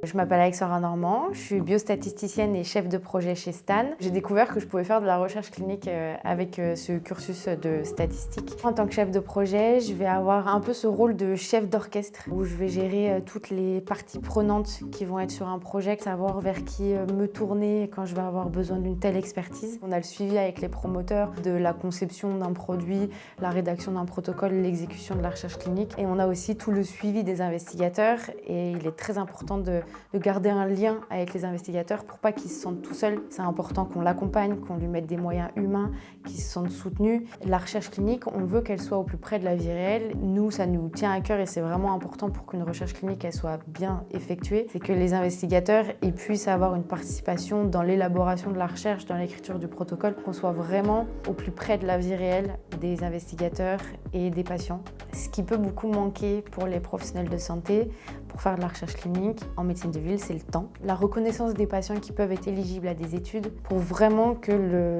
Je m'appelle Alexandra Normand, je suis biostatisticienne et chef de projet chez Stan. J'ai découvert que je pouvais faire de la recherche clinique avec ce cursus de statistique. En tant que chef de projet, je vais avoir un peu ce rôle de chef d'orchestre où je vais gérer toutes les parties prenantes qui vont être sur un projet, savoir vers qui me tourner quand je vais avoir besoin d'une telle expertise. On a le suivi avec les promoteurs de la conception d'un produit, la rédaction d'un protocole, l'exécution de la recherche clinique. Et on a aussi tout le suivi des investigateurs et il est très important de garder un lien avec les investigateurs pour pas qu'ils se sentent tout seuls. C'est important qu'on l'accompagne, qu'on lui mette des moyens humains, qu'ils se sentent soutenus. La recherche clinique, on veut qu'elle soit au plus près de la vie réelle. Nous, ça nous tient à cœur et c'est vraiment important pour qu'une recherche clinique elle soit bien effectuée. C'est que les investigateurs ils puissent avoir une participation dans l'élaboration de la recherche, dans l'écriture du protocole, qu'on soit vraiment au plus près de la vie réelle des investigateurs et des patients. Ce qui peut beaucoup manquer pour les professionnels de santé, pour faire de la recherche clinique en médecine de ville, c'est le temps. La reconnaissance des patients qui peuvent être éligibles à des études pour vraiment que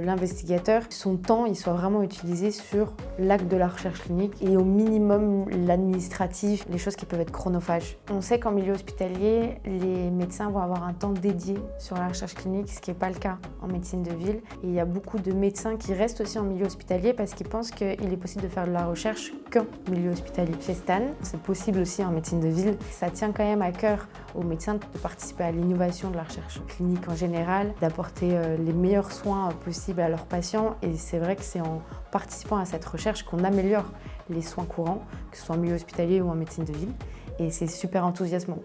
l'investigateur, son temps, il soit vraiment utilisé sur l'acte de la recherche clinique et au minimum l'administratif, les choses qui peuvent être chronophages. On sait qu'en milieu hospitalier, les médecins vont avoir un temps dédié sur la recherche clinique, ce qui n'est pas le cas en médecine de ville. Et il y a beaucoup de médecins qui restent aussi en milieu hospitalier parce qu'ils pensent qu'il est possible de faire de la recherche qu'en milieu hospitalier. Chez Stan, c'est possible aussi en médecine de ville. Ça tient quand même à cœur aux médecins de participer à l'innovation de la recherche clinique en général, d'apporter les meilleurs soins possibles à leurs patients. Et c'est vrai que c'est en participant à cette recherche qu'on améliore les soins courants, que ce soit en milieu hospitalier ou en médecine de ville. Et c'est super enthousiasmant.